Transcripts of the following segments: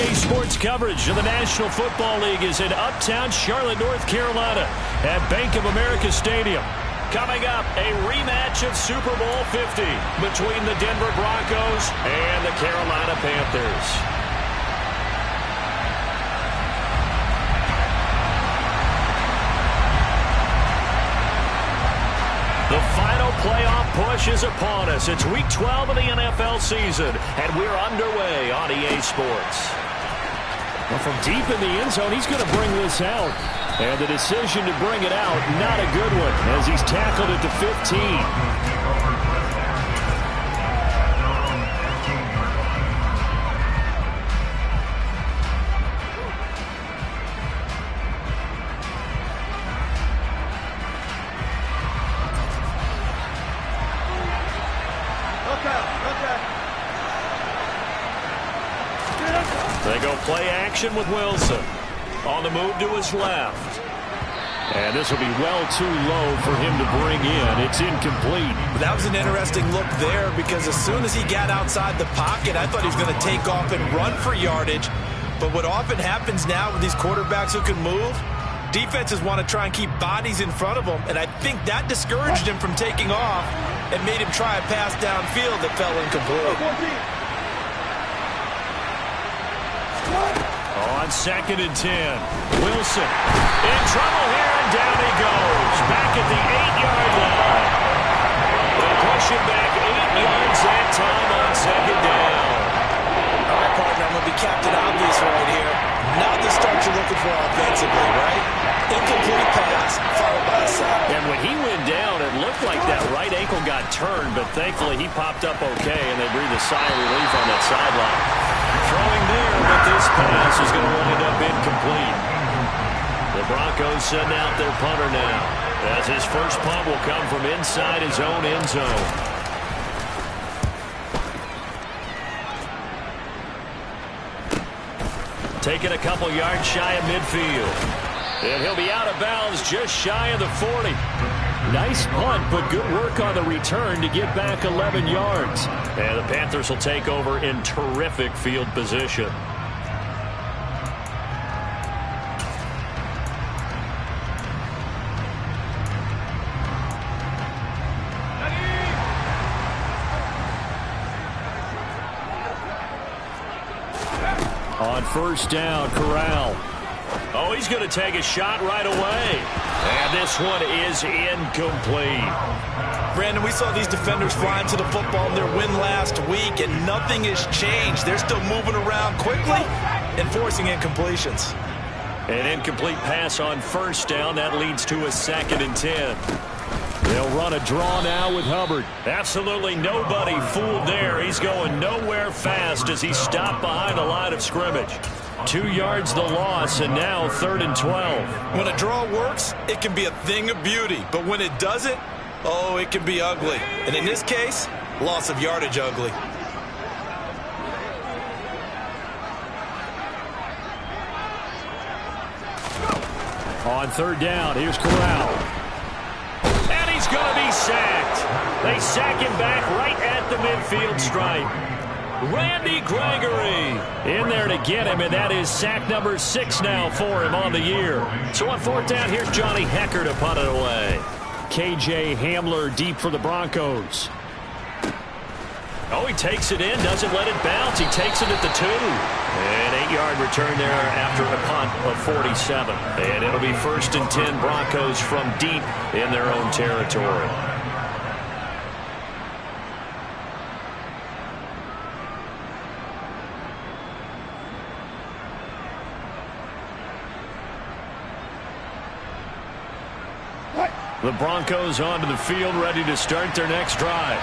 EA Sports coverage of the National Football League is in uptown Charlotte, North Carolina at Bank of America Stadium. Coming up, a rematch of Super Bowl 50 between the Denver Broncos and the Carolina Panthers. The final playoff push is upon us. It's Week 12 of the NFL season, and we're underway on EA Sports. Well, from deep in the end zone, he's going to bring this out. And the decision to bring it out, not a good one, as he's tackled at the 15. They go play action with Wilson. On the move to his left. And this will be well too low for him to bring in. It's incomplete. That was an interesting look there because as soon as he got outside the pocket, I thought he was going to take off and run for yardage. But what often happens now with these quarterbacks who can move, defenses want to try and keep bodies in front of them. And I think that discouraged him from taking off and made him try a pass downfield that fell incomplete. On 2nd and 10, Wilson in trouble here, and down he goes. Back at the 8-yard line. They push him back 8 yards that time on 2nd down. All right, partner, I'm going to be Captain Obvious right here. Not the start you're looking for offensively, right? Incomplete pass, followed by a sack. And when he went down, it looked like that right ankle got turned, but thankfully he popped up okay, and they breathed a sigh of relief on that sideline. Throwing there, but this pass is going to wind up incomplete. The Broncos send out their punter now, as his first punt will come from inside his own end zone. Taking a couple yards shy of midfield. And he'll be out of bounds just shy of the 40. Nice punt, but good work on the return to get back 11 yards. And the Panthers will take over in terrific field position. On 1st down, Corral. Oh, he's going to take a shot right away. And this one is incomplete. Brandon, we saw these defenders flying to the football in their win last week, and nothing has changed. They're still moving around quickly and forcing incompletions. An incomplete pass on 1st down. That leads to a 2nd and 10. They'll run a draw now with Hubbard. Absolutely nobody fooled there. He's going nowhere fast as he stopped behind the line of scrimmage. 2 yards the loss, and now 3rd and 12. When a draw works, it can be a thing of beauty. But when it doesn't, oh, it can be ugly. And in this case, loss of yardage ugly. On 3rd down, here's Corral. And he's going to be sacked. They sack him back right at the midfield stripe. Randy Gregory in there to get him, and that is sack number 6 now for him on the year. So on 4th down, here's Johnny Hecker to punt it away. KJ Hamler deep for the Broncos. Oh, he takes it in, doesn't let it bounce. He takes it at the 2. An 8-yard return there after a punt of 47. And it'll be 1st and 10 Broncos from deep in their own territory. The Broncos onto the field, ready to start their next drive.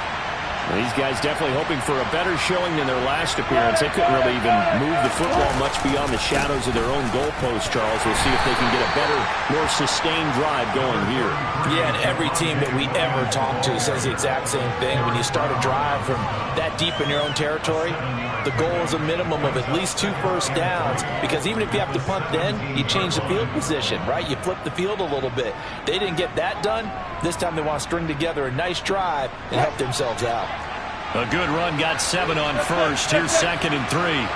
These guys definitely hoping for a better showing than their last appearance. They couldn't really even move the football much beyond the shadows of their own goalpost, Charles. We'll see if they can get a better, more sustained drive going here. Yeah, and every team that we ever talk to says the exact same thing. When you start a drive from that deep in your own territory, the goal is a minimum of at least 2 first downs, because even if you have to punt then, you change the field position, right? You flip the field a little bit. They didn't get that done. This time they want to string together a nice drive and help themselves out. A good run, got 7 on 1st. Here's 2nd and 3.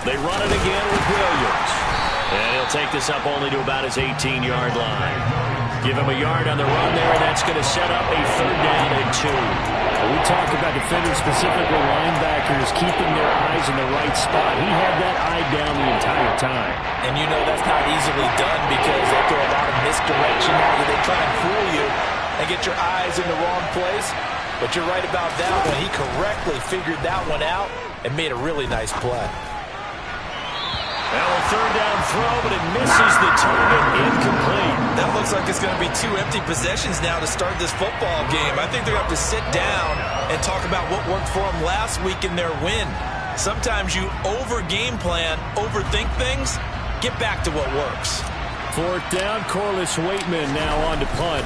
They run it again with Williams. And he'll take this up only to about his 18-yard line. Give him a yard on the run there, and that's going to set up a 3rd down and 2. We talked about defenders, specifically linebackers, keeping their eyes in the right spot. He had that eye down the entire time. And you know that's not easily done because they throw a lot of misdirection at you. They try and fool you and get your eyes in the wrong place. But you're right about that one. He correctly figured that one out and made a really nice play. Now a 3rd down throw, but it misses the target. Incomplete. That looks like it's going to be 2 empty possessions now to start this football game. I think they're going to have to sit down and talk about what worked for them last week in their win. Sometimes you over-game plan, overthink things. Get back to what works. 4th down, Corliss Waitman now on to punt.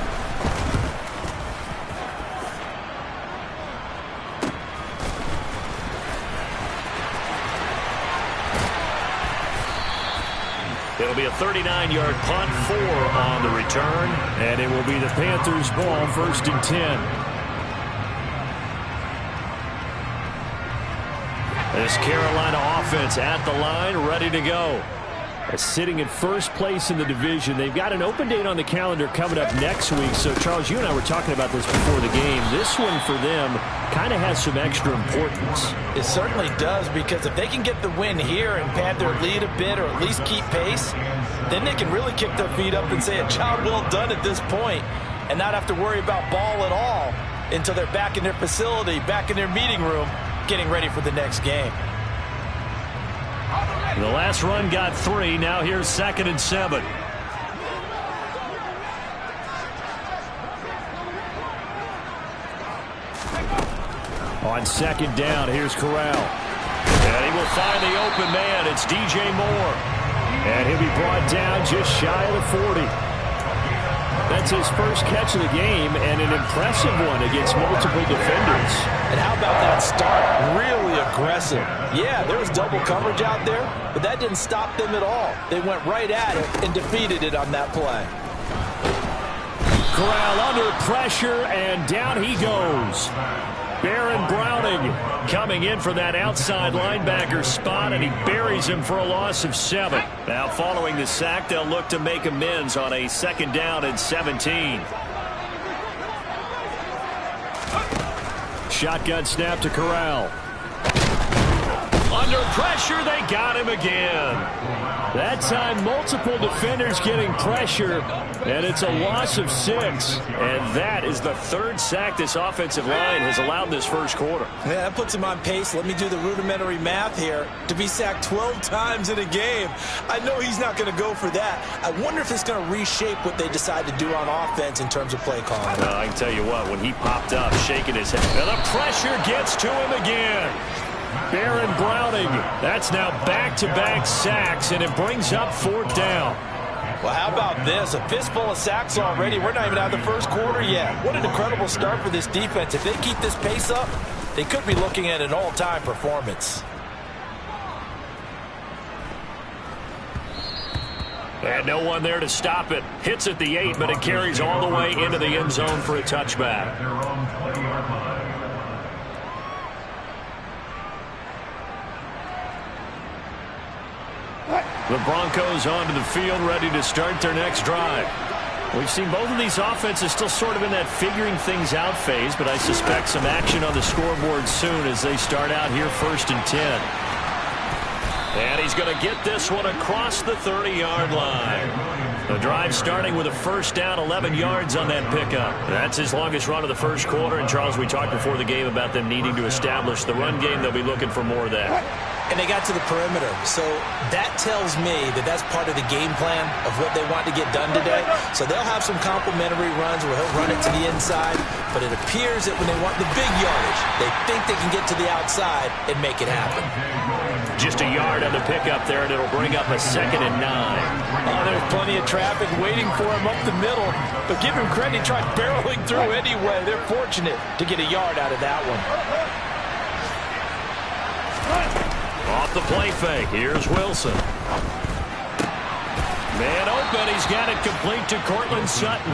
It'll be a 39-yard punt, 4 on the return. And it will be the Panthers' ball, 1st and 10. This Carolina offense at the line, ready to go. Sitting in 1st place in the division. They've got an open date on the calendar coming up next week. So, Charles, you and I were talking about this before the game. This one for them kind of has some extra importance. It certainly does, because if they can get the win here and pad their lead a bit or at least keep pace, then they can really kick their feet up and say a job well done at this point and not have to worry about ball at all until they're back in their facility, back in their meeting room, getting ready for the next game. The last run got 3. Now here's 2nd and 7. On 2nd down, here's Corral. And he will find the open man. It's DJ Moore. And he'll be brought down just shy of the 40. That's his first catch of the game, and an impressive one against multiple defenders. And how about that start? Really aggressive. Yeah, there was double coverage out there, but that didn't stop them at all. They went right at it and defeated it on that play. Corral under pressure, and down he goes. Baron Browning coming in for that outside linebacker spot, and he buries him for a loss of 7. Now following the sack, they'll look to make amends on a 2nd down and 17. Shotgun snap to Corral. Under pressure, they got him again. That time, multiple defenders getting pressure, and it's a loss of 6. And that is the 3rd sack this offensive line has allowed this first quarter. Yeah, that puts him on pace. Let me do the rudimentary math here. To be sacked 12 times in a game, I know he's not going to go for that. I wonder if it's going to reshape what they decide to do on offense in terms of play calling. I can tell you what, when he popped up, shaking his head, and the pressure gets to him again. Baron Browning, that's now back-to-back sacks, and it brings up 4th down. Well, how about this? A fistful of sacks already. We're not even out of the first quarter yet. What an incredible start for this defense. If they keep this pace up, they could be looking at an all-time performance. And no one there to stop it. Hits at the 8, but it carries all the way into the end zone for a touchback. The Broncos onto the field, ready to start their next drive. We've seen both of these offenses still sort of in that figuring things out phase, but I suspect some action on the scoreboard soon as they start out here 1st and 10. And he's going to get this one across the 30-yard line. The drive starting with a 1st down, 11 yards on that pickup. That's his longest run of the first quarter. And, Charles, we talked before the game about them needing to establish the run game. They'll be looking for more of that. And they got to the perimeter. So that tells me that that's part of the game plan of what they want to get done today. So they'll have some complimentary runs where he'll run it to the inside. But it appears that when they want the big yardage, they think they can get to the outside and make it happen. Just a yard on the pickup there, and it'll bring up a 2nd and 9. Oh, there's plenty of traffic waiting for him up the middle. But give him credit, he tried barreling through anyway. They're fortunate to get a yard out of that one. Off the play fake, here's Wilson. Man open, he's got it complete to Cortland Sutton.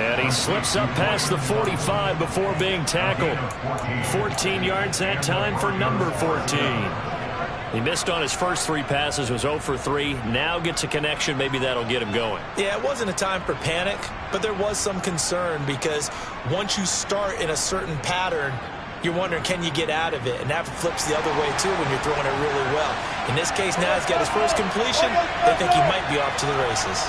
And he slips up past the 45 before being tackled. 14 yards that time for number 14. He missed on his first 3 passes, was 0 for 3. Now gets a connection. Maybe that'll get him going. Yeah, it wasn't a time for panic, but there was some concern because once you start in a certain pattern, you're wondering, can you get out of it? And that flips the other way, too, when you're throwing it really well. In this case, now he's got his first completion. They think he might be off to the races.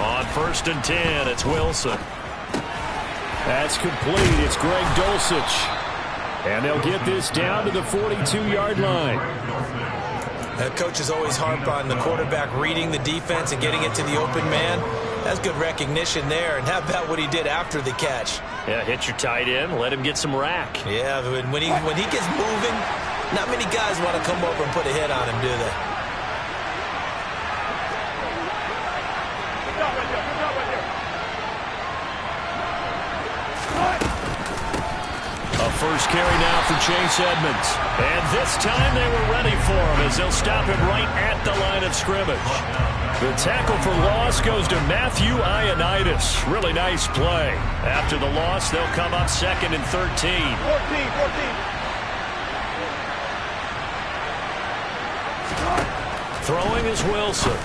On 1st and 10, it's Wilson. That's complete. It's Greg Dulcich. And they'll get this down to the 42-yard line. That coach is always harp on the quarterback reading the defense and getting it to the open man. That's good recognition there. And how about what he did after the catch? Yeah, hit your tight end. Let him get some rack. Yeah, when he gets moving, not many guys want to come over and put a hit on him, do they? First carry now for Chase Edmonds. And this time they were ready for him as they'll stop him right at the line of scrimmage. The tackle for loss goes to Matthew Ioannidis. Really nice play. After the loss, they'll come up 2nd and 13. 14. Throwing is Wilson.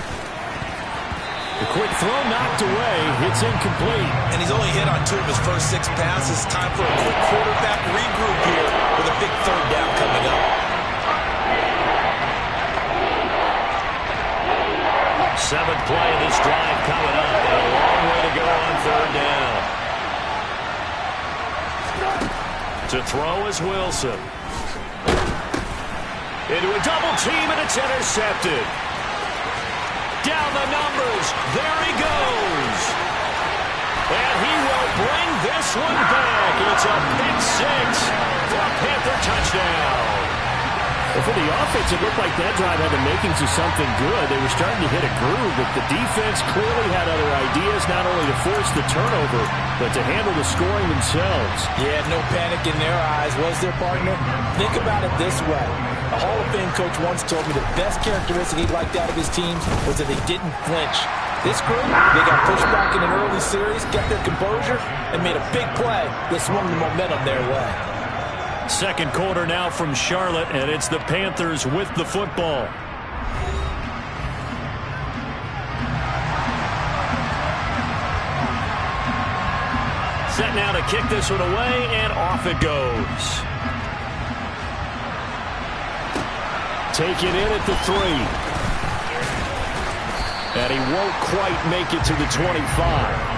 The quick throw knocked away. It's incomplete. And he's only hit on 2 of his first 6 passes. Time for a quick quarterback regroup here with a big 3rd down coming up. 7th play of this drive coming up. And a long way to go on 3rd down. To throw is Wilson. Into a double team, and it's intercepted. Down the numbers. There he goes. And he will bring this one back. It's a pick 6 for a Panther touchdown. Well, for the offense, it looked like that drive had the makings of something good. They were starting to hit a groove, but the defense clearly had other ideas, not only to force the turnover, but to handle the scoring themselves. Yeah, no panic in their eyes, was there, partner? Think about it this way. A Hall of Fame coach once told me the best characteristic he liked out of his teams was that they didn't flinch. This group, they got pushed back in an early series, kept their composure, and made a big play that swung the momentum their way. 2nd quarter now from Charlotte, and it's the Panthers with the football. Set now to kick this one away, and off it goes. Taken in at the 3. And he won't quite make it to the 25.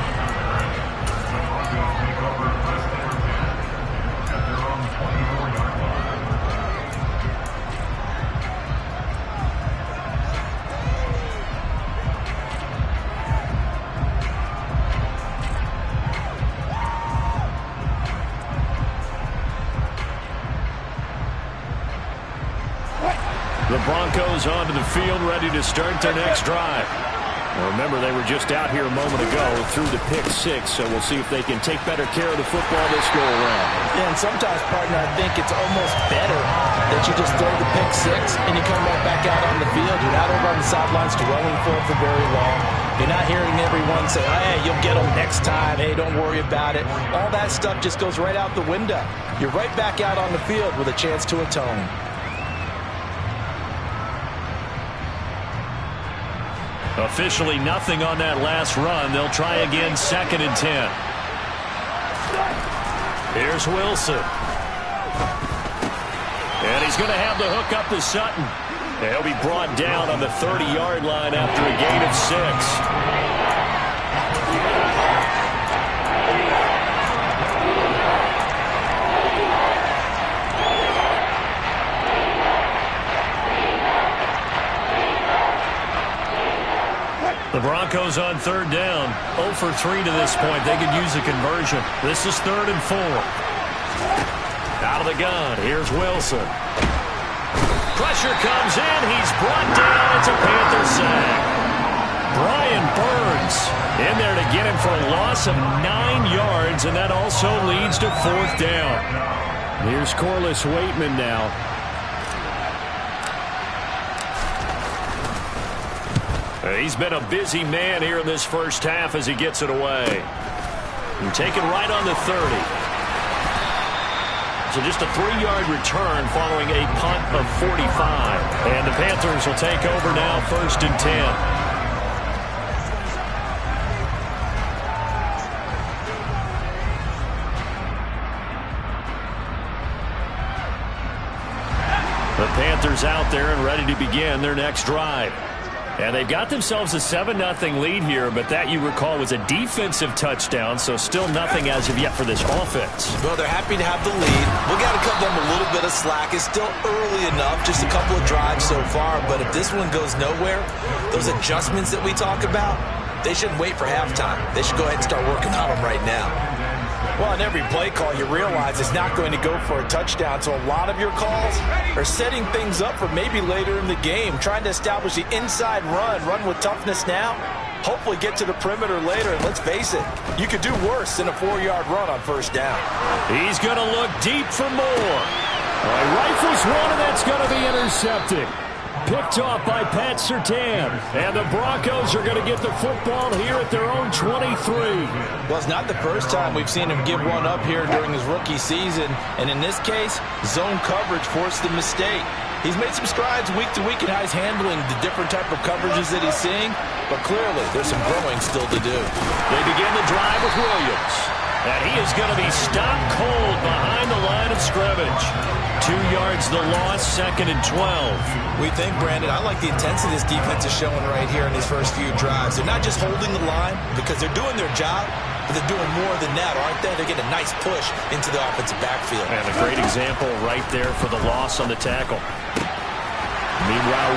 The Broncos onto the field, ready to start their next drive. Now remember, they were just out here a moment ago through the pick 6, so we'll see if they can take better care of the football this go-around. Yeah, and sometimes, partner, I think it's almost better that you just throw the pick 6 and you come right back out on the field. You're not over on the sidelines dwelling for it for very long. You're not hearing everyone say, hey, you'll get them next time. Hey, don't worry about it. All that stuff just goes right out the window. You're right back out on the field with a chance to atone. Officially nothing on that last run. They'll try again, 2nd and 10. Here's Wilson. And he's going to have the hook up to Sutton. And he'll be brought down on the 30-yard line after a gain of 6. The Broncos on 3rd down. 0 for 3 to this point. They could use a conversion. This is 3rd and 4. Out of the gun. Here's Wilson. Pressure comes in. He's brought down. It's a Panther sack. Brian Burns in there to get him for a loss of 9 yards, and that also leads to 4th down. Here's Corliss Waitman now. He's been a busy man here in this first half as he gets it away. And taken right on the 30. So just a 3-yard return following a punt of 45. And the Panthers will take over now, 1st and 10. The Panthers out there and ready to begin their next drive. And they've got themselves a 7-0 lead here, but that, you recall, was a defensive touchdown, so still nothing as of yet for this offense. Well, they're happy to have the lead. We got to cut them a little bit of slack. It's still early enough, just a couple of drives so far, but if this one goes nowhere, those adjustments that we talk about, they shouldn't wait for halftime. They should go ahead and start working on them right now. Well, on every play call, you realize it's not going to go for a touchdown, so a lot of your calls are setting things up for maybe later in the game, trying to establish the inside run with toughness now, hopefully get to the perimeter later, and let's face it, you could do worse than a 4-yard run on 1st down. He's going to look deep for more. Rifles one, and that's going to be intercepted. Picked off by Pat Surtain. And the Broncos are going to get the football here at their own 23. Well, it's not the first time we've seen him give one up here during his rookie season. And in this case, zone coverage forced the mistake. He's made some strides week to week in how he's handling the different type of coverages that he's seeing. But clearly, there's some growing still to do. They begin the drive with Williams. And he is going to be stopped cold behind the line of scrimmage. 2 yards the loss, 2nd and 12. We think, Brandon, I like the intensity this defense is showing right here in these first few drives. They're not just holding the line because they're doing their job, but they're doing more than that, aren't they? They're getting a nice push into the offensive backfield. And a great example right there for the loss on the tackle. Meanwhile,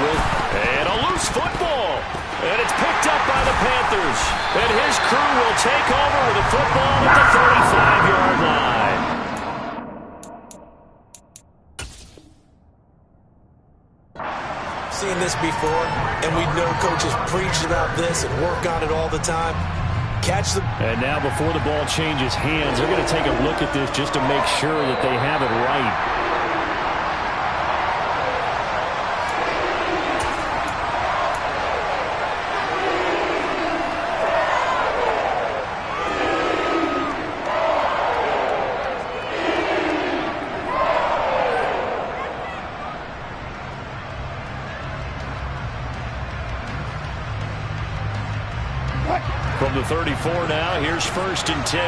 and a loose football. And it's picked up by the Panthers. And his crew will take over with the football at the 35-yard line. Seen this before, and we know coaches preach about this and work on it all the time. Catch the... And now before the ball changes hands, they're going to take a look at this just to make sure that they have it right. From the 34 now, here's 1st and 10.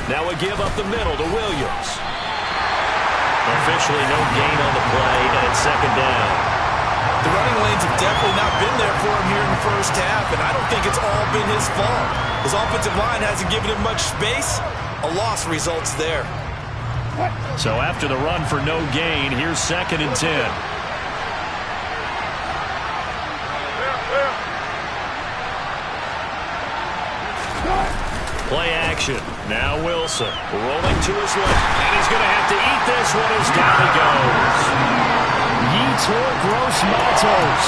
Now a give up the middle to Williams. Officially no gain on the play, and it's 2nd down. The running lanes have definitely not been there for him here in the first half, and I don't think it's all been his fault. His offensive line hasn't given him much space. A loss results there. So after the run for no gain, here's 2nd and 10. Play action. Now Wilson rolling to his left. And he's going to have to eat this one as down he goes. Yetur Gross-Matos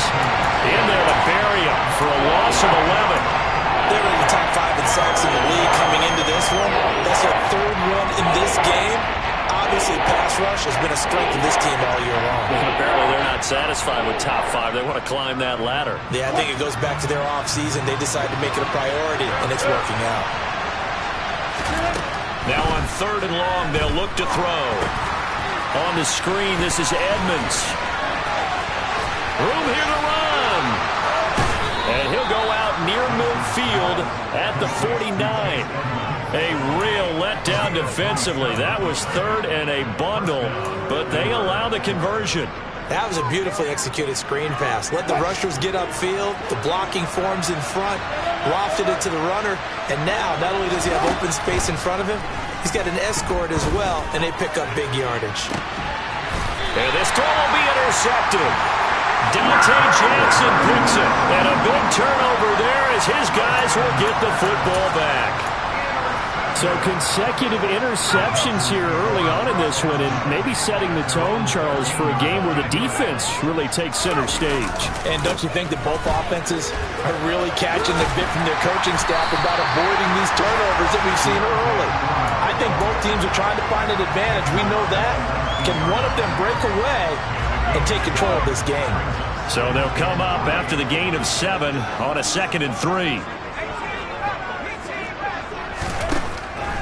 in there to bury him for a loss of 11. They're in the top 5 in sacks in the league coming into this one. That's their 3rd one in this game. Obviously, pass rush has been a strength of this team all year long. Apparently, they're not satisfied with top 5. They want to climb that ladder. Yeah, I think it goes back to their offseason. They decided to make it a priority, and it's working out. Now on 3rd and long, they'll look to throw. On the screen, this is Edmonds. Room here to run. And he'll go out near midfield at the 49. A real letdown defensively. That was 3rd and a bundle, but they allow the conversion. That was a beautifully executed screen pass. Let the rushers get upfield. The blocking forms in front. Lofted it to the runner. And now, not only does he have open space in front of him, he's got an escort as well, and they pick up big yardage. And this throw will be intercepted. Dante Jackson picks it. And a big turnover there as his guys will get the football back. So consecutive interceptions here early on in this one, and maybe setting the tone, Charles, for a game where the defense really takes center stage. And don't you think that both offenses are really catching the bit from their coaching staff about avoiding these turnovers that we've seen early? I think both teams are trying to find an advantage. We know that. Can one of them break away and take control of this game? So they'll come up after the gain of 7 on a 2nd and 3.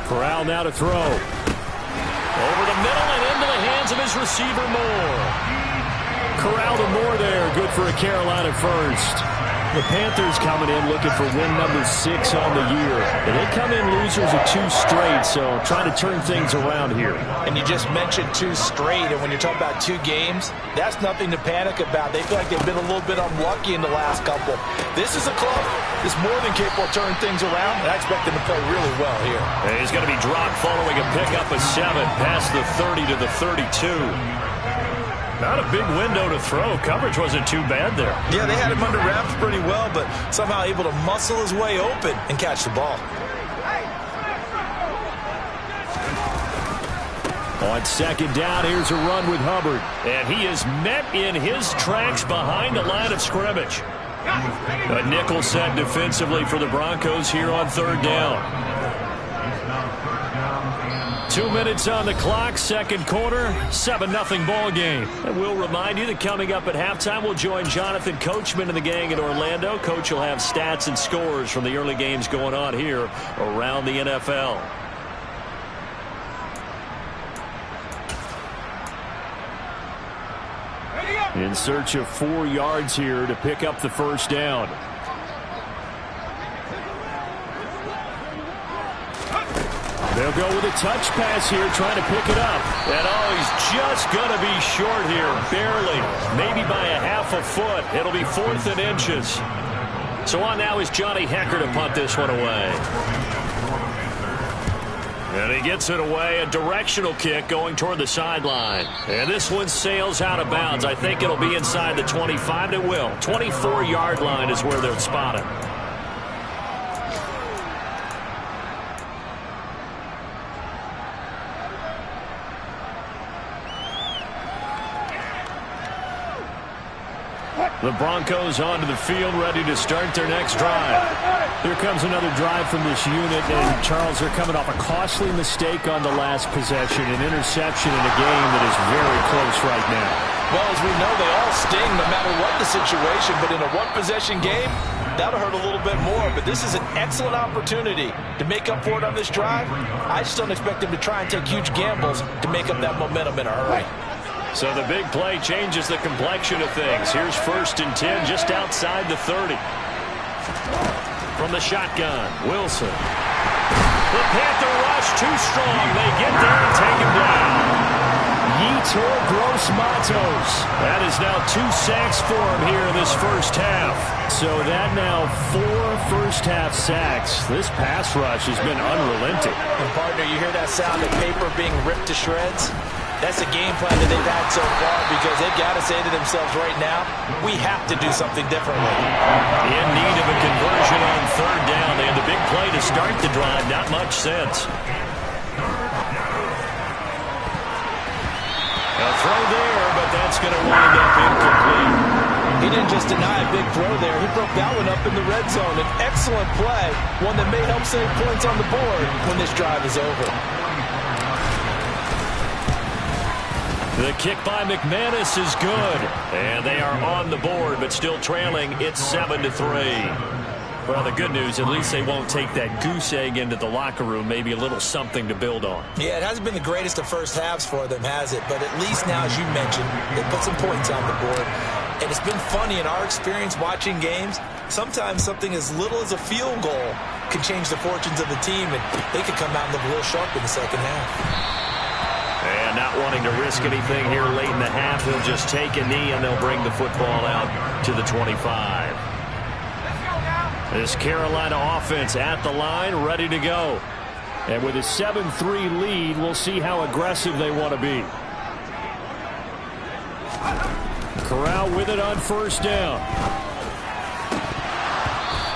Corral now to throw. Over the middle and into the hands of his receiver, Moore. Corral to Moore there. Good for a Carolina first. The Panthers coming in looking for win number 6 on the year. And they come in losers of 2 straight, so trying to turn things around here. And you just mentioned 2 straight, and when you're talking about 2 games, that's nothing to panic about. They feel like they've been a little bit unlucky in the last couple. This is a club that's more than capable of turning things around, and I expect them to play really well here. And he's going to be dropped following a pickup of 7 past the 30 to the 32. Not a big window to throw. Coverage wasn't too bad there. Yeah, they had him under wraps pretty well, but somehow able to muscle his way open and catch the ball. On second down, here's a run with Hubbard. And he is met in his tracks behind the line of scrimmage. A nickel set defensively for the Broncos here on third down. 2 minutes on the clock, second quarter, 7-0 ball game. And we'll remind you that coming up at halftime, we'll join Jonathan Coachman and the gang in Orlando. Coach will have stats and scores from the early games going on here around the NFL. In search of 4 yards here to pick up the first down. They'll go with a touch pass here, trying to pick it up. And he's just going to be short here, barely, maybe by a half a foot. It'll be 4th and inches. So on now is Johnny Hecker to punt this one away. And he gets it away, a directional kick going toward the sideline. And this one sails out of bounds. I think it'll be inside the 25. It will. 24-yard line is where they'll spot it. The Broncos onto the field, ready to start their next drive. Here comes another drive from this unit, and Charles, they're coming off a costly mistake on the last possession, an interception in a game that is very close right now. Well, as we know, they all sting no matter what the situation, but in a one-possession game, that'll hurt a little bit more. But this is an excellent opportunity to make up for it on this drive. I just don't expect them to try and take huge gambles to make up that momentum in a hurry. So the big play changes the complexion of things. Here's 1st and 10 just outside the 30. From the shotgun, Wilson. The Panther rush too strong. They get there and take him down. Yetur Gross-Matos. That is now 2 sacks for him here in this first half. So that now 4 first-half sacks. This pass rush has been unrelenting. And partner, you hear that sound of paper being ripped to shreds? That's a game plan that they've had so far because they've got to say to themselves right now, we have to do something differently. In need of a conversion on third down. They had the big play to start the drive. Not much sense. A throw there, but that's going to wind up incomplete. He didn't just deny a big throw there. He broke that one up in the red zone. An excellent play, one that may help save points on the board when this drive is over. The kick by McManus is good. And they are on the board, but still trailing. It's 7-3. Well, the good news, at least they won't take that goose egg into the locker room. Maybe a little something to build on. Yeah, it hasn't been the greatest of first halves for them, has it? But at least now, as you mentioned, they put some points on the board. And it's been funny in our experience watching games. Sometimes something as little as a field goal can change the fortunes of the team, and they could come out and look real sharp in the second half. And not wanting to risk anything here late in the half, he'll just take a knee and they'll bring the football out to the 25. This Carolina offense at the line, ready to go. And with a 7-3 lead, we'll see how aggressive they want to be. Corral with it on first down.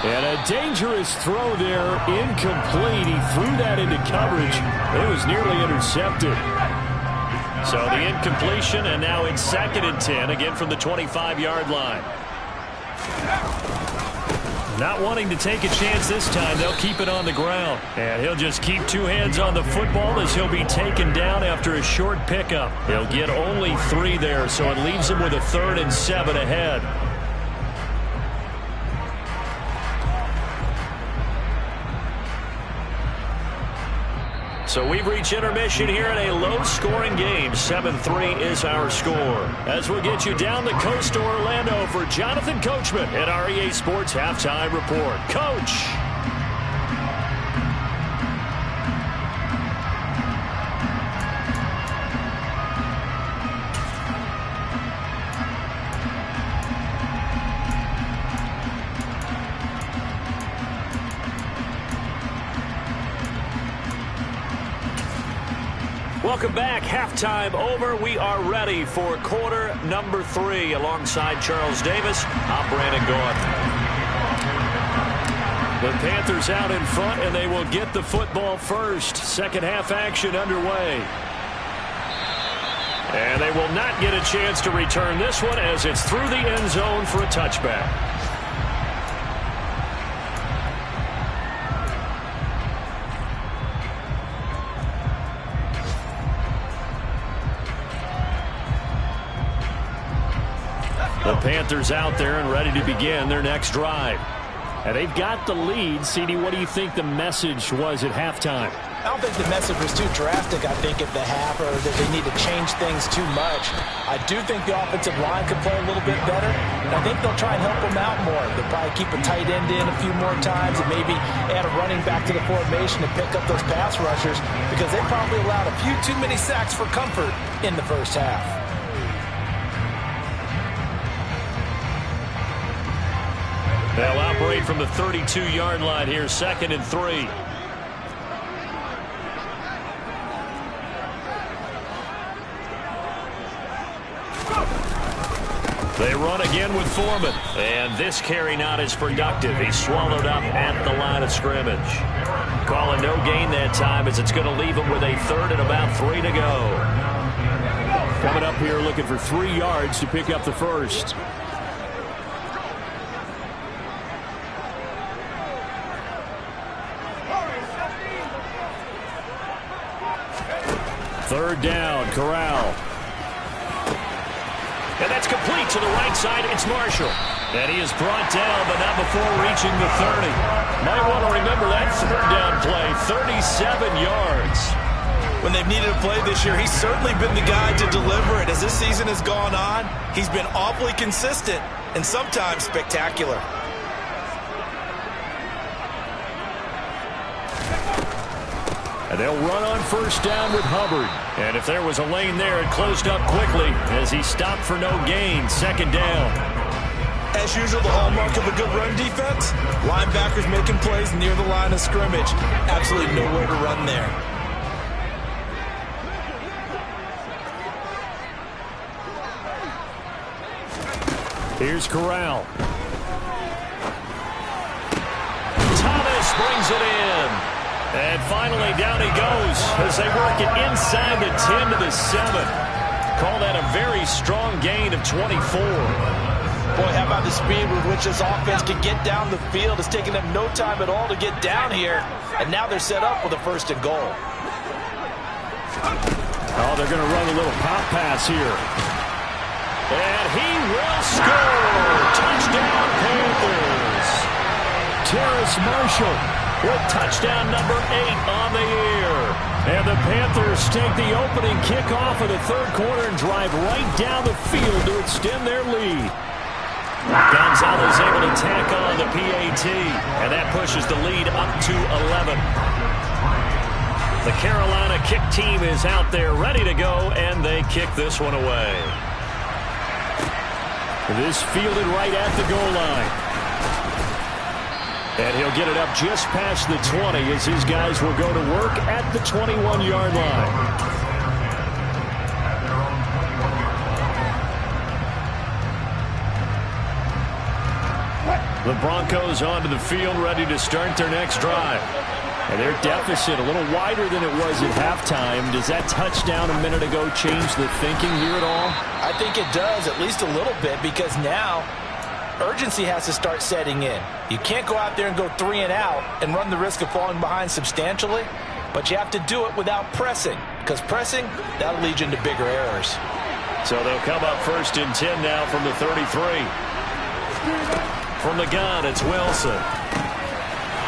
And a dangerous throw there, incomplete. He threw that into coverage. It was nearly intercepted. So the incompletion, and now it's 2nd and 10, again from the 25-yard line. Not wanting to take a chance this time, they'll keep it on the ground. And he'll just keep 2 hands on the football as he'll be taken down after a short pickup. He'll get only 3 there, so it leaves him with a 3rd and 7 ahead. So we've reached intermission here in a low-scoring game. 7-3 is our score. As we'll get you down the coast to Orlando for Jonathan Coachman at our EA Sports Halftime Report. Coach! Welcome back. Halftime over. We are ready for quarter number 3. Alongside Charles Davis, I'm Brandon Gordon. The Panthers out in front, and they will get the football first. Second half action underway. And they will not get a chance to return this one as it's through the end zone for a touchback. The Panthers out there and ready to begin their next drive. And they've got the lead. CD, what do you think the message was at halftime? I don't think the message was too drastic, I think, at the half, or that they need to change things too much. I do think the offensive line could play a little bit better, and I think they'll try and help them out more. They'll probably keep a tight end in a few more times and maybe add a running back to the formation to pick up those pass rushers, because they probably allowed a few too many sacks for comfort in the first half. They'll operate from the 32-yard line here, 2nd and 3. They run again with Foreman. And this carry not as productive. He's swallowed up at the line of scrimmage. Calling no gain that time as it's going to leave him with a 3rd and about 3 to go. Coming up here looking for 3 yards to pick up the first. Third down, Corral. And that's complete to the right side. It's Marshall. And he is brought down, but not before reaching the 30. Might want to remember that 3rd down play, 37 yards. When they've needed a play this year, he's certainly been the guy to deliver it. As this season has gone on, he's been awfully consistent and sometimes spectacular. And they'll run on first down with Hubbard. And if there was a lane there, it closed up quickly as he stopped for no gain. 2nd down. As usual, the hallmark of a good run defense, linebackers making plays near the line of scrimmage. Absolutely nowhere to run there. Here's Corral. Thomas brings it in. And finally, down he goes as they work it inside the 10 to the 7. Call that a very strong gain of 24. Boy, how about the speed with which this offense can get down the field? It's taken them no time at all to get down here. And now they're set up with a 1st and goal. Oh, they're going to run a little pop pass here. And he will score. Touchdown, Panthers. Terrace Marshall with touchdown number 8 on the year. And the Panthers take the opening kickoff of the 3rd quarter and drive right down the field to extend their lead. Gonzalez able to tack on the PAT, and that pushes the lead up to 11. The Carolina kick team is out there ready to go, and they kick this one away. This fielded right at the goal line. And he'll get it up just past the 20 as his guys will go to work at the 21-yard line. The Broncos onto the field ready to start their next drive. And their deficit a little wider than it was at halftime. Does that touchdown a minute ago change the thinking here at all? I think it does, at least a little bit, because now urgency has to start setting in. You can't go out there and go 3 and out and run the risk of falling behind substantially, but you have to do it without pressing, because pressing, that'll lead you into bigger errors. So they'll come up 1st and 10 now from the 33. From the gun, it's Wilson.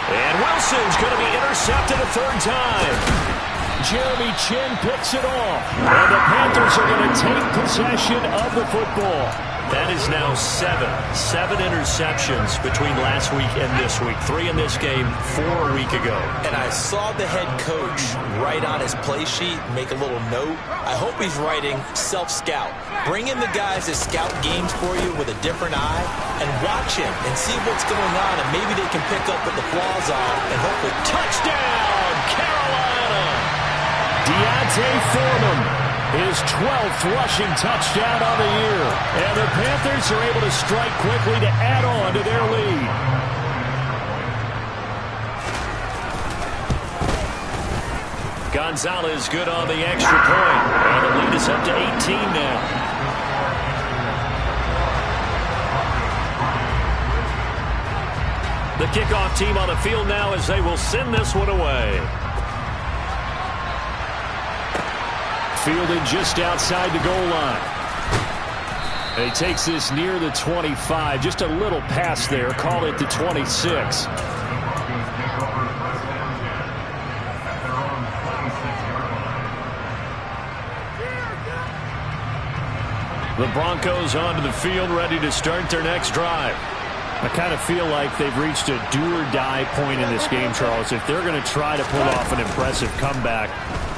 And Wilson's going to be intercepted a 3rd time. Jeremy Chin picks it off. And the Panthers are going to take possession of the football. That is now seven interceptions between last week and this week. 3 in this game, 4 a week ago. And I saw the head coach write on his play sheet, make a little note. I hope he's writing self-scout. Bring in the guys that scout games for you with a different eye and watch him and see what's going on, and maybe they can pick up what the flaws are and hopefully Touchdown, Carolina! Deontay Foreman, his 12th rushing touchdown on the year. And the Panthers are able to strike quickly to add on to their lead. Gonzalez good on the extra point. And the lead is up to 18 now. The kickoff team on the field now as they will send this one away. Fielded just outside the goal line. And he takes this near the 25. Just a little pass there. Call it the 26. The Broncos onto the field, ready to start their next drive. I kind of feel like they've reached a do-or-die point in this game, Charles. If they're going to try to pull off an impressive comeback,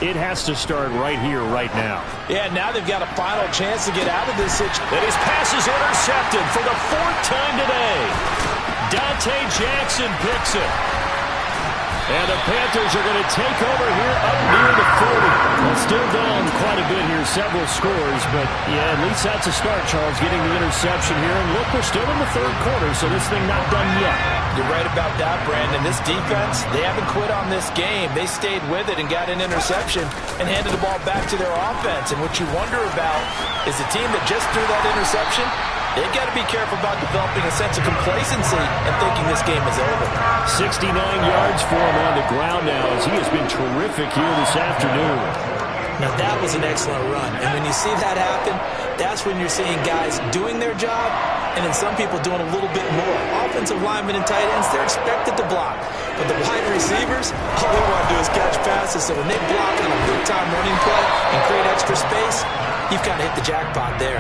it has to start right here, right now. Yeah, now they've got a final chance to get out of this situation. And his pass is intercepted for the 4th time today. Dante Jackson picks it. And the Panthers are going to take over here up near the 40. Well, still down quite a bit here, several scores. But, yeah, at least that's a start, Charles, getting the interception here. And look, we're still in the 3rd quarter, so this thing not done yet. You're right about that, Brandon. This defense, they haven't quit on this game. They stayed with it and got an interception and handed the ball back to their offense. And what you wonder about is the team that just threw that interception, they've got to be careful about developing a sense of complacency and thinking this game is over. 69 yards for him on the ground now as he has been terrific here this afternoon. Now, that was an excellent run. And when you see that happen, that's when you're seeing guys doing their job and then some people doing a little bit more. Offensive linemen and tight ends, they're expected to block. But the wide receivers, all they want to do is catch passes. So when they block on a big-time running play and create extra space, you've kind of hit the jackpot there.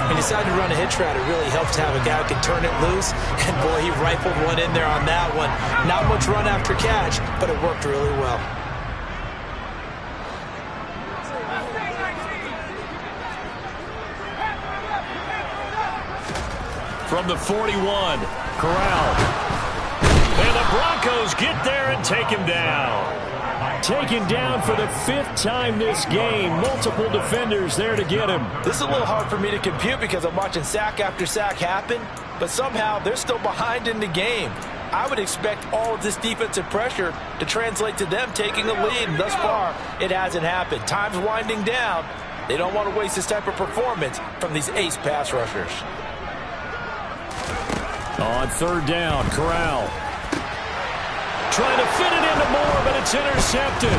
And decided to run a hitch route. It really helps to have a guy who can turn it loose. And, boy, he rifled one in there on that one. Not much run after catch, but it worked really well. From the 41, Corral. And the Broncos get there and take him down. Taken down for the 5th time this game. Multiple defenders there to get him. This is a little hard for me to compute because I'm watching sack after sack happen, but somehow they're still behind in the game. I would expect all of this defensive pressure to translate to them taking a lead, and thus far, it hasn't happened. Time's winding down. They don't want to waste this type of performance from these ace pass rushers. On 3rd down, Corral. Trying to fit it into Moore, but it's intercepted.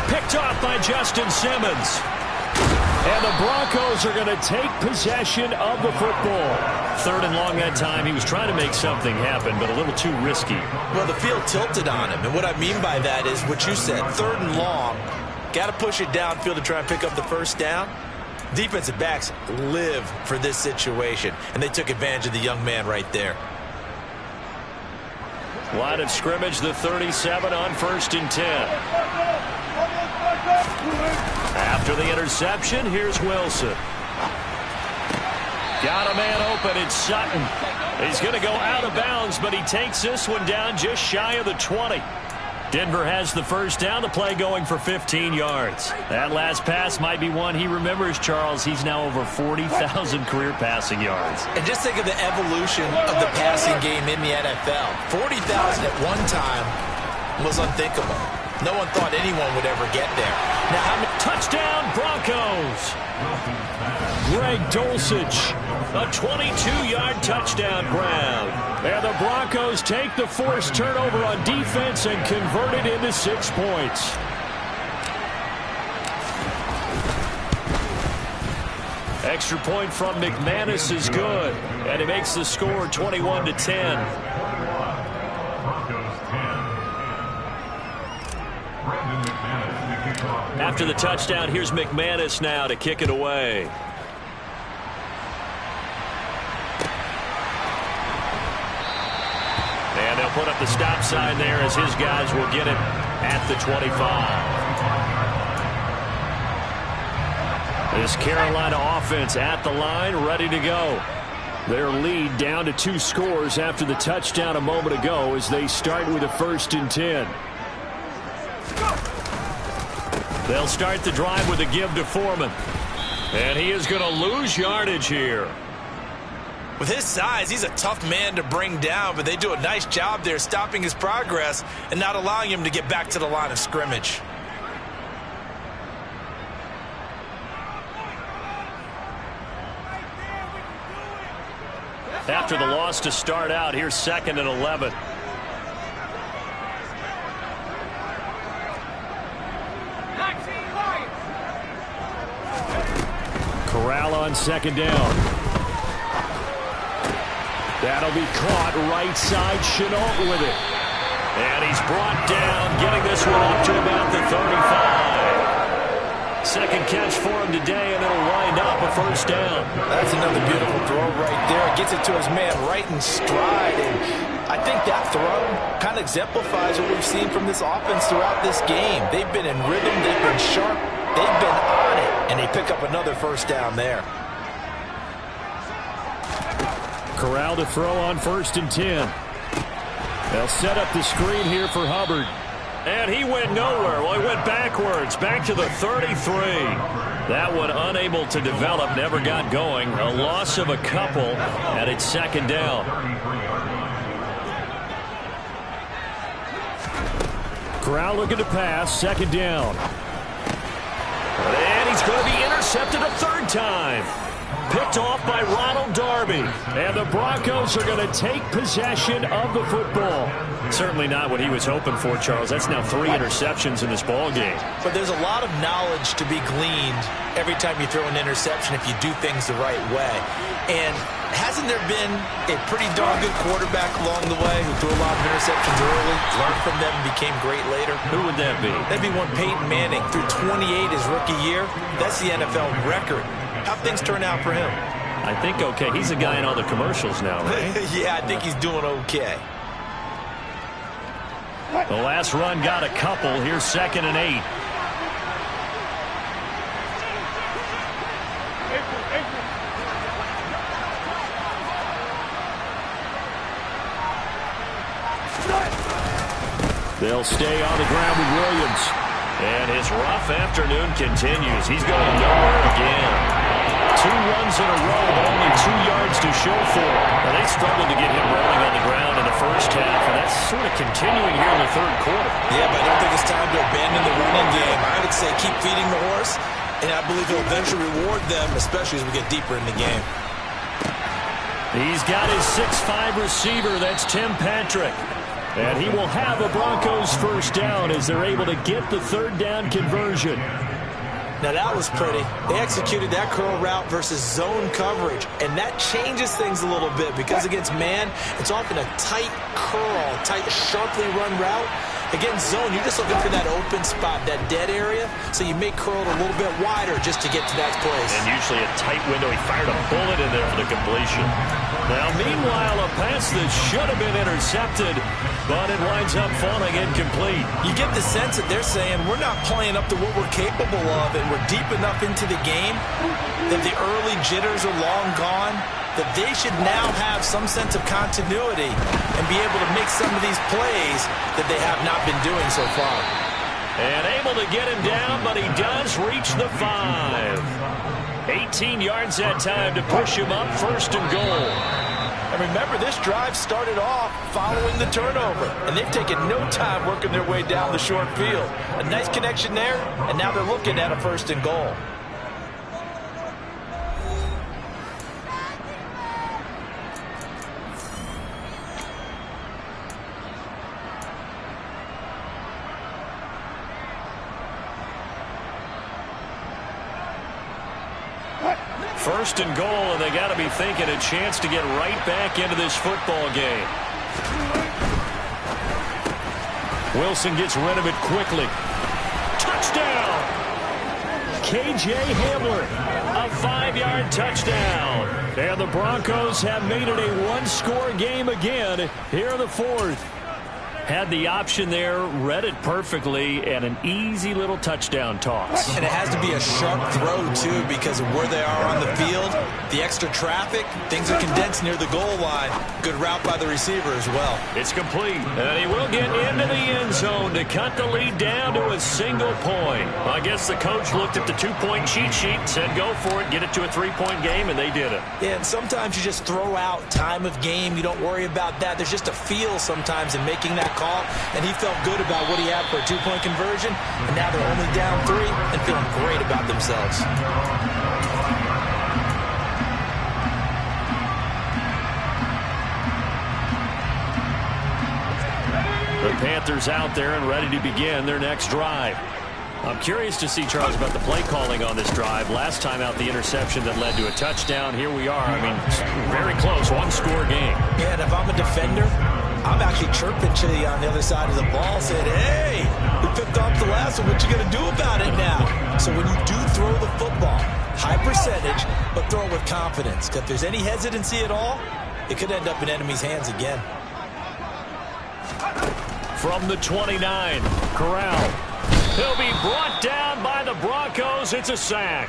Picked off by Justin Simmons. And the Broncos are going to take possession of the football. 3rd and long that time. He was trying to make something happen, but a little too risky. Well, the field tilted on him, and what I mean by that is what you said. 3rd and long, got to push it downfield to try and pick up the 1st down. Defensive backs live for this situation, and they took advantage of the young man right there. Line of scrimmage, the 37 on 1st and 10. After the interception, here's Wilson. Got a man open. It's Sutton. He's going to go out of bounds, but he takes this one down just shy of the 20. Denver has the 1st down, the play going for 15 yards. That last pass might be one he remembers, Charles. He's now over 40,000 career passing yards. And just think of the evolution of the passing game in the NFL. 40,000 at one time was unthinkable. No one thought anyone would ever get there. Now, touchdown, Broncos! Greg Dulcich, a 22-yard touchdown grab. And the Broncos take the forced turnover on defense and convert it into 6 points. Extra point from McManus is good, and it makes the score 21-10. After the touchdown, here's McManus now to kick it away. And they'll put up the stop sign there as his guys will get it at the 25. This Carolina offense at the line, ready to go. Their lead down to 2 scores after the touchdown a moment ago as they start with a 1st and 10. They'll start the drive with a give to Foreman. And he is going to lose yardage here. With his size, he's a tough man to bring down, but they do a nice job there stopping his progress and not allowing him to get back to the line of scrimmage. After the loss to start out, here's 2nd and 11. Corral on 2nd down. That'll be caught right side. Chenault with it. And he's brought down, getting this one up to about the 35. Second catch for him today, and it'll wind up a 1st down. That's another beautiful throw right there. Gets it to his man right in stride. And I think that throw kind of exemplifies what we've seen from this offense throughout this game. They've been in rhythm. They've been sharp. They've been on it. And they pick up another 1st down there. Corral to throw on 1st and 10. They'll set up the screen here for Hubbard. And he went nowhere. Well, he went backwards, back to the 33. That one unable to develop, never got going. A loss of a couple, and it's 2nd down. Corral looking to pass, 2nd down. And he's going to be intercepted a 3rd time. Picked off by Ronald Darby. And the Broncos are going to take possession of the football. Certainly not what he was hoping for, Charles. That's now 3 interceptions in this ball game. But there's a lot of knowledge to be gleaned every time you throw an interception if you do things the right way. And hasn't there been a pretty darn good quarterback along the way who threw a lot of interceptions early, learned from them, and became great later? Who would that be? That'd be one Peyton Manning. Threw 28 his rookie year. That's the NFL record. How'd things turn out for him? I think okay. He's a guy in all the commercials now, right? Yeah, I think he's doing okay. The last run got a couple. Here's 2nd and 8. They'll stay on the ground with Williams. And his rough afternoon continues. He's going nowhere again. 2 runs in a row, but only 2 yards to show for it. Well, they struggled to get him rolling on the ground in the 1st half, and that's sort of continuing here in the 3rd quarter. Yeah, but I don't think it's time to abandon the running game. I would say keep feeding the horse, and I believe he'll eventually reward them, especially as we get deeper in the game. He's got his 6'5" receiver. That's Tim Patrick. And he will have a Broncos 1st down as they're able to get the 3rd down conversion. Now that was pretty. They executed that curl route versus zone coverage, and that changes things a little bit because against man, it's often a tight curl, tight, sharply run route. Against zone, you're just looking for that open spot, that dead area, so you may curl it a little bit wider just to get to that place. And usually a tight window. He fired a bullet in there for the completion. Now, meanwhile, a pass that should have been intercepted, but it winds up falling incomplete. You get the sense that they're saying we're not playing up to what we're capable of, and we're deep enough into the game that the early jitters are long gone, that they should now have some sense of continuity and be able to make some of these plays that they have not been doing so far. And able to get him down, but he does reach the 5. 18 yards that time to push him up, 1st and goal. And remember, this drive started off following the turnover, and they've taken no time working their way down the short field. A nice connection there, and now they're looking at a 1st and goal. First and goal, and they got to be thinking a chance to get right back into this football game. Wilson gets rid of it quickly. touchdown. K.J. Hamler, a 5-yard touchdown. And the Broncos have made it a one-score game again here in the fourth. Had the option there, read it perfectly, and an easy little touchdown toss. And it has to be a sharp throw, too, because of where they are on the field, the extra traffic, things are condensed near the goal line. Good route by the receiver as well. It's complete, and he will get into the end zone to cut the lead down to a single point. I guess the coach looked at the two-point cheat sheet and said, go for it, get it to a three-point game, and they did it. Yeah, and sometimes you just throw out time of game. You don't worry about that. There's just a feel sometimes in making that call, and he felt good about what he had for a two-point conversion, and now they're only down 3 and feeling great about themselves. The Panthers out there and ready to begin their next drive. I'm curious to see, Charles, about the play calling on this drive. Last time out, the interception that led to a touchdown. Here we are. I mean, very close, one-score game. Yeah, and if I'm a defender, I'm actually chirping to you on the other side of the ball, saying, hey, we picked off the last one. What you going to do about it now? So when you do throw the football, high percentage, but throw it with confidence. Because if there's any hesitancy at all, it could end up in enemy's hands again. From the 29, Corral. He'll be brought down by the Broncos. It's a sack.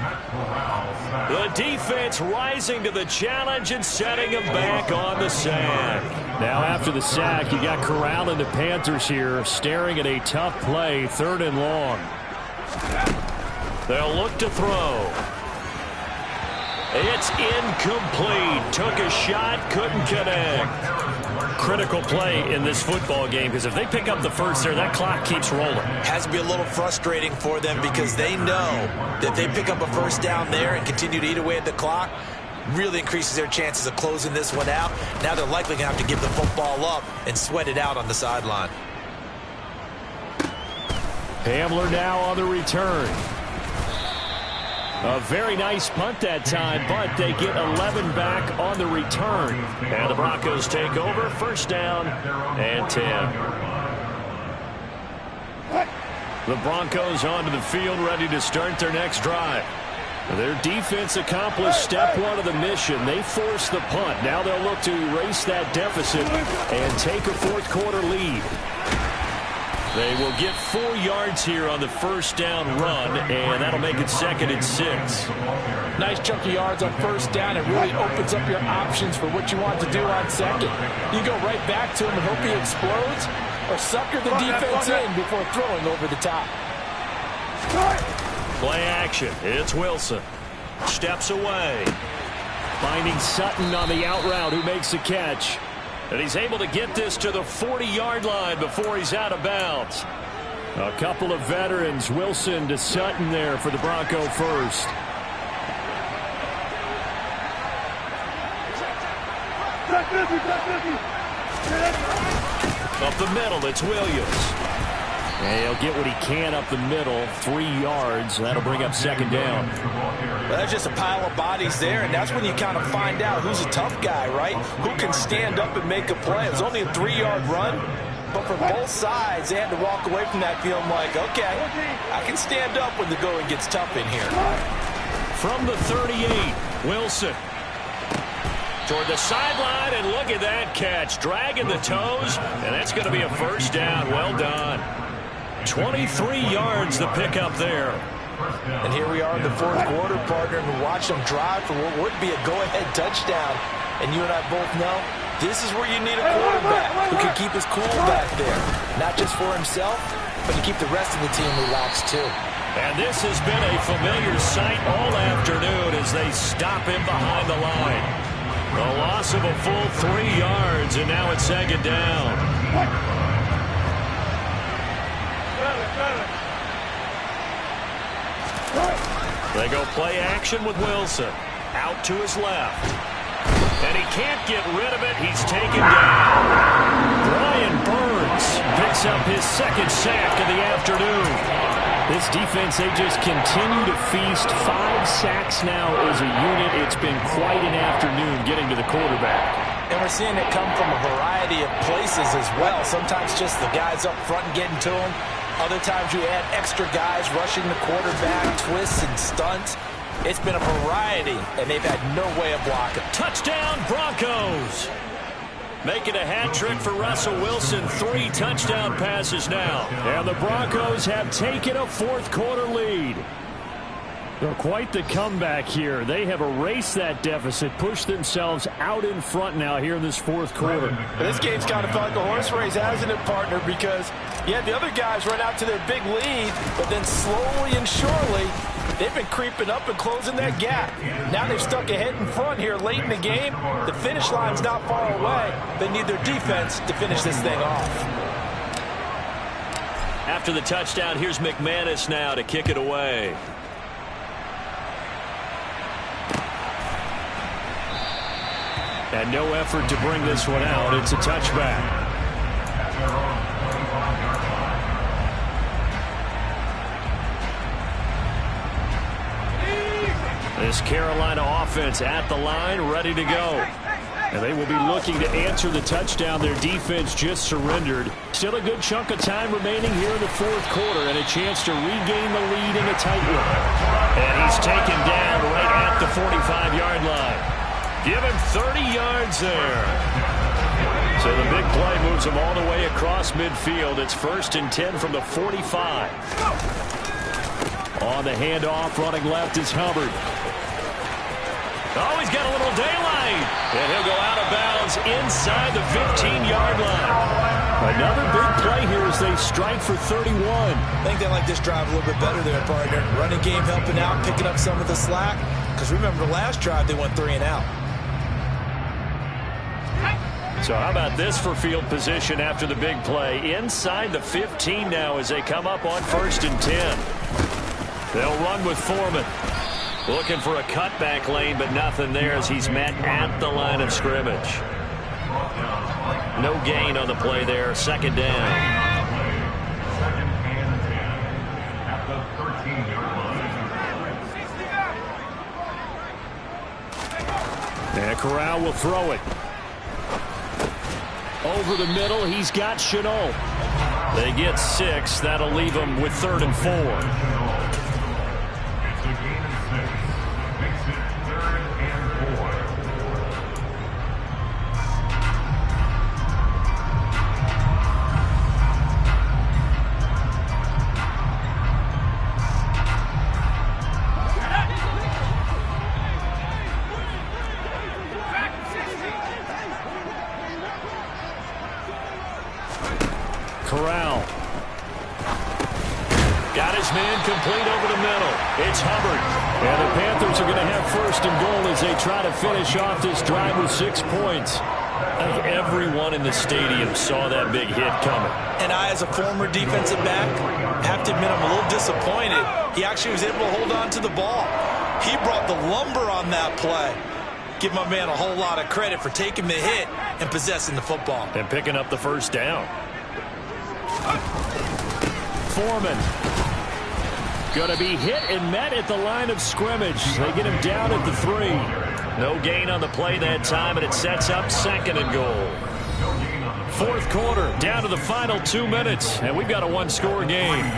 The defense rising to the challenge and setting him back on the sack. Now after the sack, you got Corral and the Panthers here staring at a tough play, 3rd and long. They'll look to throw. It's incomplete. Took a shot, couldn't connect. Critical play in this football game, because if they pick up the first there, that clock keeps rolling. Has to be a little frustrating for them, because they know that if they pick up a first down there and continue to eat away at the clock, really increases their chances of closing this one out. Now they're likely going to have to give the football up and sweat it out on the sideline. Hamler now on the return. A very nice punt that time, but they get 11 back on the return. And the Broncos take over, first down and 10. The Broncos onto the field, ready to start their next drive. Their defense accomplished step 1 of the mission. They forced the punt. Now they'll look to erase that deficit and take a fourth quarter lead. They will get 4 yards here on the first down run, and that'll make it 2nd and 6. Nice chunk of yards on first down. It really opens up your options for what you want to do on second. You go right back to him and hope he explodes, or sucker the defense in before throwing over the top. Play action. It's Wilson. Steps away. Finding Sutton on the out route, who makes the catch. And he's able to get this to the 40-yard line before he's out of bounds. A couple of veterans, Wilson to Sutton there for the Bronco first. Up the middle, it's Williams. And he'll get what he can up the middle, 3 yards. That'll bring up 2nd down. Well, that's just a pile of bodies there, and that's when you kind of find out who's a tough guy, right? Who can stand up and make a play. It was only a 3-yard run, but for both sides, they had to walk away from that feeling like, okay, I can stand up when the going gets tough in here. From the 38, Wilson. Toward the sideline, and look at that catch. Dragging the toes, and that's going to be a first down. Well done. 23 yards the pickup there. And here we are in the fourth quarter, partner, and we watch them drive for what would be a go-ahead touchdown. And you and I both know this is where you need a quarterback who can keep his cool back there. Not just for himself, but to keep the rest of the team relaxed too. And this has been a familiar sight all afternoon as they stop him behind the line. A loss of a full 3 yards, and now it's 2nd down. They go play action with Wilson. Out to his left. And he can't get rid of it. He's taken down. Brian Burns picks up his 2nd sack of the afternoon. This defense, they just continue to feast. 5 sacks now as a unit. It's been quite an afternoon getting to the quarterback. And we're seeing it come from a variety of places as well. Sometimes just the guys up front and getting to them. Other times you add extra guys rushing the quarterback, twists and stunts. It's been a variety, and they've had no way of blocking. Touchdown, Broncos. Making a hat trick for Russell Wilson. 3 touchdown passes now. And the Broncos have taken a fourth-quarter lead. They're quite the comeback here. They have erased that deficit, pushed themselves out in front now here in this fourth quarter. This game's kind of felt like a horse race, hasn't it, partner? Because, yeah, the other guys run out to their big lead, but then slowly and surely, they've been creeping up and closing that gap. Now they've stuck ahead in front here late in the game. The finish line's not far away. They need their defense to finish this thing off. After the touchdown, here's McManus now to kick it away. And no effort to bring this one out. It's a touchback. This Carolina offense at the line, ready to go. And they will be looking to answer the touchdown their defense just surrendered. Still a good chunk of time remaining here in the fourth quarter and a chance to regain the lead in a tight one. And he's taken down right at the 45-yard line. Give him 30 yards there. So the big play moves him all the way across midfield. It's 1st and 10 from the 45. On the handoff, running left is Hubbard. Oh, he's got a little daylight. And he'll go out of bounds inside the 15-yard line. Another big play here as they strike for 31. I think they like this drive a little bit better there, partner. Running game helping out, picking up some of the slack. Because remember, the last drive they went 3 and out. So how about this for field position after the big play? Inside the 15 now as they come up on 1st and 10. They'll run with Foreman. Looking for a cutback lane, but nothing there as he's met at the line of scrimmage. No gain on the play there. 2nd down. And Corral will throw it. Over the middle, he's got Chenault. They get 6. That'll leave them with 3rd and 4. Corral. Got his man complete over the middle. It's Hubbard. And the Panthers are going to have 1st and goal as they try to finish off this drive with 6 points. I think everyone in the stadium saw that big hit coming. And I, as a former defensive back, have to admit I'm a little disappointed. He actually was able to hold on to the ball. He brought the lumber on that play. Give my man a whole lot of credit for taking the hit and possessing the football. And picking up the 1st down. Foreman. Going to be hit and met at the line of scrimmage. They get him down at the 3. No gain on the play that time, and it sets up 2nd and goal. Fourth quarter, down to the final 2 minutes, and we've got a 1-score game.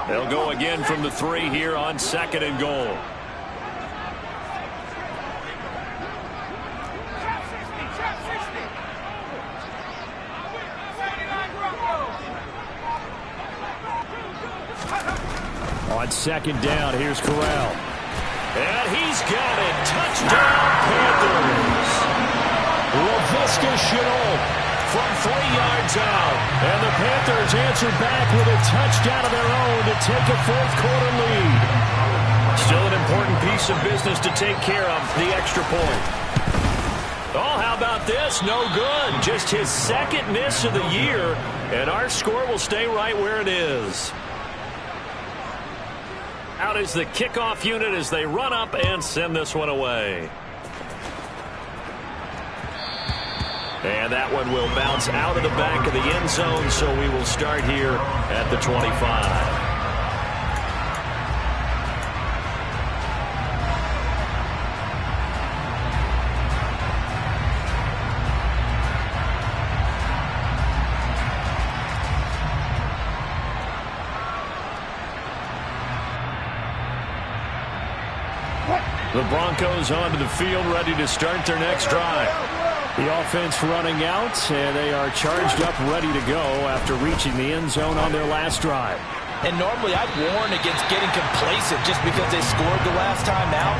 They'll go again from the 3 here on 2nd and goal. On 2nd down, here's Corral. And he's got it. Touchdown, Panthers. LaVisca Chenault from 3 yards out. And the Panthers answer back with a touchdown of their own to take a fourth-quarter lead. Still an important piece of business to take care of, the extra point. Oh, how about this? No good. Just his 2nd miss of the year, and our score will stay right where it is. Out is the kickoff unit as they run up and send this one away. And that one will bounce out of the back of the end zone, so we will start here at the 25. The Broncos onto the field, ready to start their next drive. The offense running out, and they are charged up, ready to go after reaching the end zone on their last drive. And normally I'd warn against getting complacent just because they scored the last time out.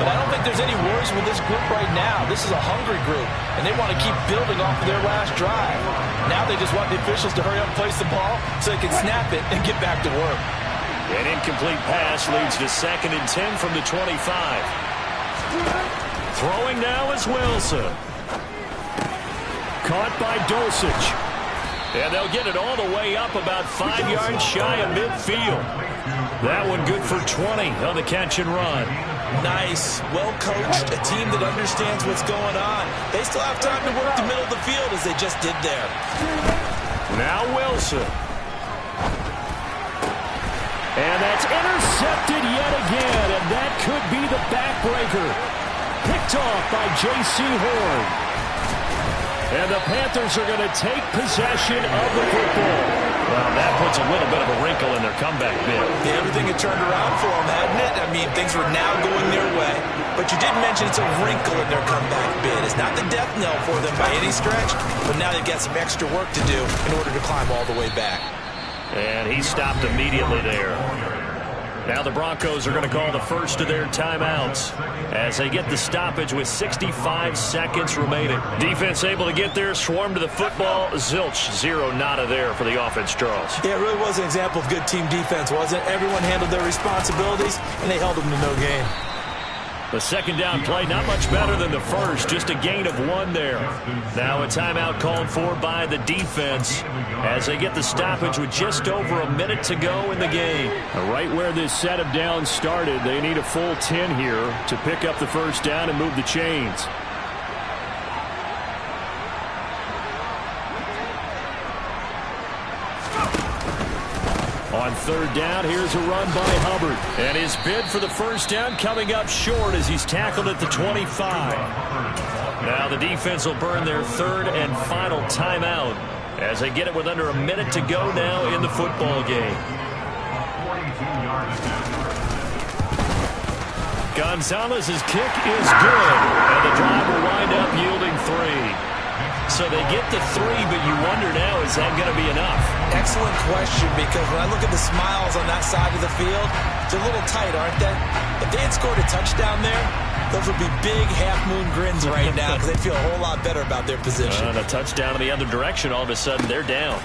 But I don't think there's any worries with this group right now. This is a hungry group, and they want to keep building off of their last drive. Now they just want the officials to hurry up and place the ball so they can snap it and get back to work. An incomplete pass leads to 2nd and 10 from the 25. Throwing now is Wilson. Caught by Dulcich. And they'll get it all the way up about 5 yards shy of midfield. That one good for 20 on the catch and run. Nice, well-coached, a team that understands what's going on. They still have time to work the middle of the field as they just did there. Now Wilson. And that's intercepted yet again, and that could be the backbreaker. Picked off by J.C. Horn. And the Panthers are going to take possession of the football. Well, that puts a little bit of a wrinkle in their comeback bid. Yeah, everything had turned around for them, hadn't it? I mean, things were now going their way. But you did mention it's a wrinkle in their comeback bid. It's not the death knell for them by any stretch, but now they've got some extra work to do in order to climb all the way back. And he stopped immediately there. Now the Broncos are going to call the first of their timeouts as they get the stoppage with 65 seconds remaining. Defense able to get there, swarm to the football. Zilch, 0 nada there for the offense, Charles. Yeah, it really was an example of good team defense, wasn't it? Everyone handled their responsibilities, and they held them to no gain. The second down play, not much better than the first, just a gain of 1 there. Now a timeout called for by the defense as they get the stoppage with just over a minute to go in the game. Right where this set of downs started, they need a full 10 here to pick up the first down and move the chains. On 3rd down, here's a run by Hubbard. And his bid for the first down coming up short as he's tackled at the 25. Now the defense will burn their 3rd and final timeout as they get it with under a minute to go now in the football game. Gonzalez's kick is good, and the drive will wind up yielding 3. So they get the 3, but you wonder now, is that going to be enough? Excellent question, because when I look at the smiles on that side of the field, they're a little tight, aren't they? If they had scored a touchdown there, those would be big half-moon grins right now because they feel a whole lot better about their position. And a touchdown in the other direction, all of a sudden they're down.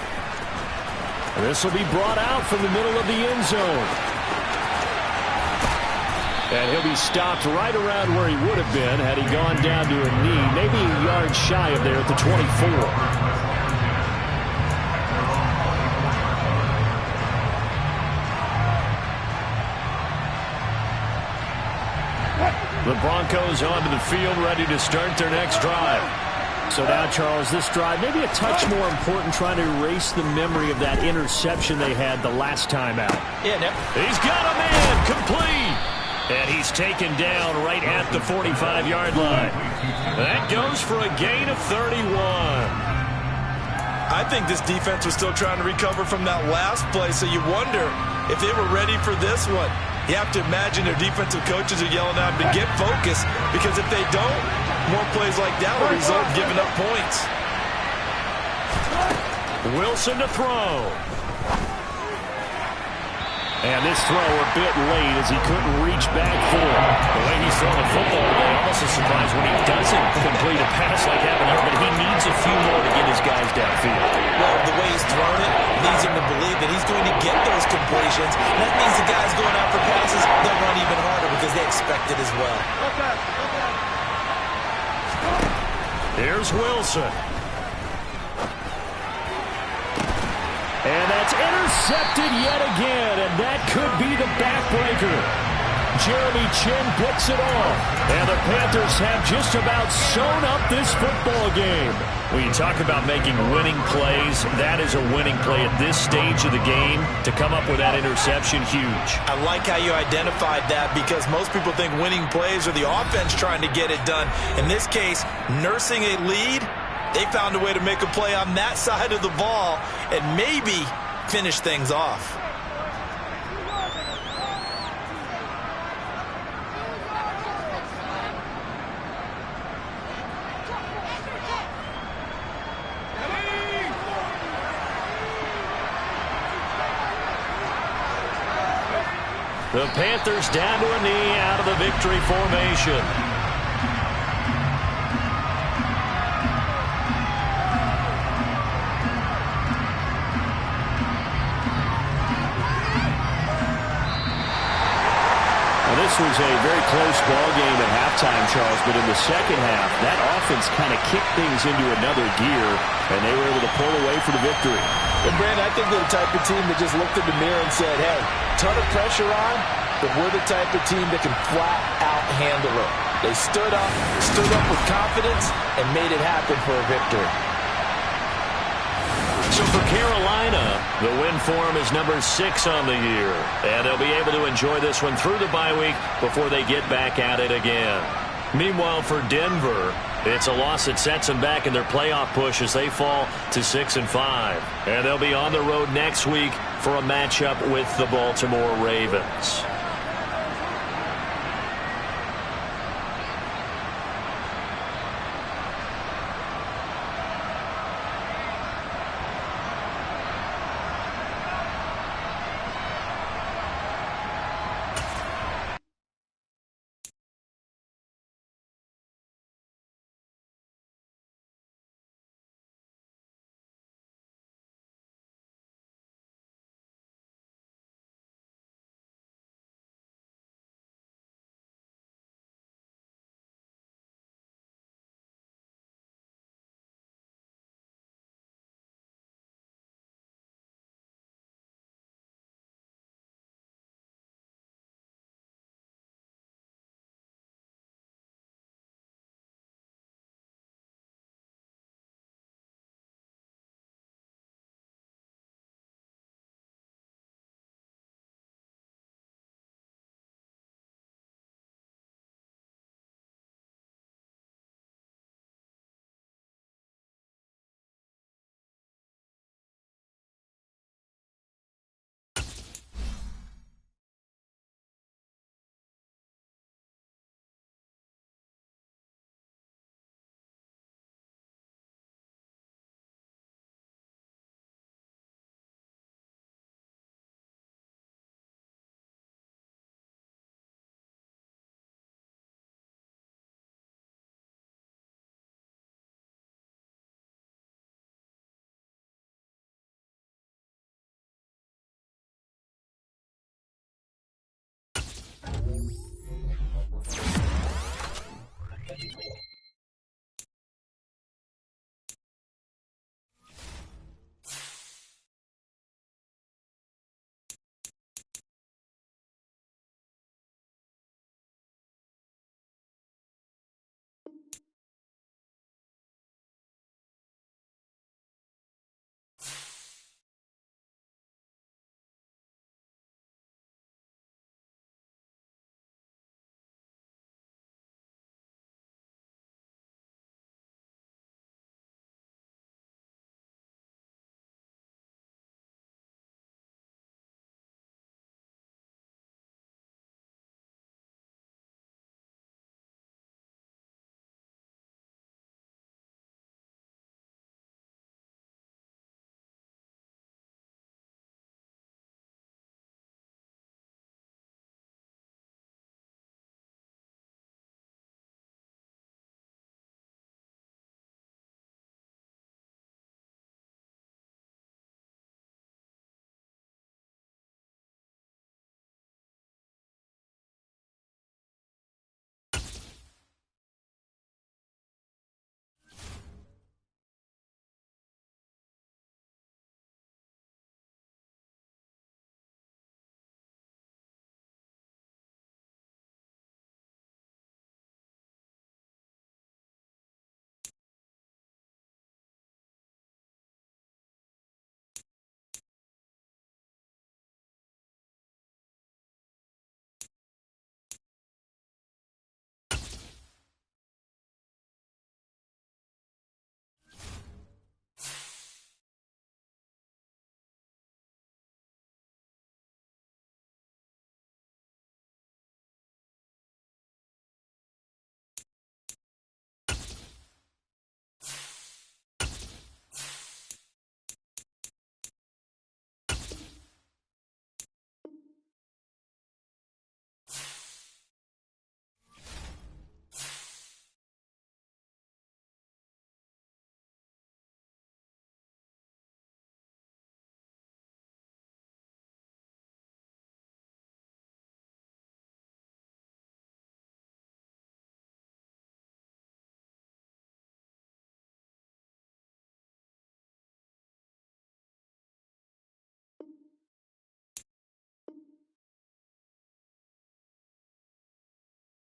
This will be brought out from the middle of the end zone. And he'll be stopped right around where he would have been had he gone down to a knee, maybe a yard shy of there at the 24. The Broncos onto the field, ready to start their next drive. So now, Charles, this drive maybe a touch more important, trying to erase the memory of that interception they had the last time out. Yeah, he's got a man, complete. And he's taken down right at the 45-yard line. That goes for a gain of 31. I think this defense was still trying to recover from that last play, so you wonder if they were ready for this one. You have to imagine their defensive coaches are yelling at them to get focused, because if they don't, more plays like that will result in giving up points. Wilson to throw. And this throw a bit late as he couldn't reach back for it. The way he's throwing the football today, almost a surprise when he doesn't complete a pass like happened here, but he needs a few more to get his guys downfield. Well, the way he's thrown it leads him to believe that he's going to get those completions. And that means the guys going out for passes, they'll run even harder because they expect it as well. Here's Wilson. And that's intercepted yet again, and that could be the backbreaker. Jeremy Chin picks it off. And the Panthers have just about sewn up this football game. When you talk about making winning plays, that is a winning play at this stage of the game. To come up with that interception, huge. I like how you identified that, because most people think winning plays are the offense trying to get it done. In this case, nursing a lead, they found a way to make a play on that side of the ball and maybe finish things off. The Panthers down to a knee out of the victory formation. This was a very close ball game at halftime, Charles, but in the second half, that offense kind of kicked things into another gear, and they were able to pull away for the victory. And, Brandon, I think they're the type of team that just looked in the mirror and said, hey, ton of pressure on, but we're the type of team that can flat out handle it. They stood up with confidence, and made it happen for a victory. So for Carolina, the win for them is number 6 on the year. And they'll be able to enjoy this one through the bye week before they get back at it again. Meanwhile, for Denver, it's a loss that sets them back in their playoff push as they fall to 6-5. And they'll be on the road next week for a matchup with the Baltimore Ravens.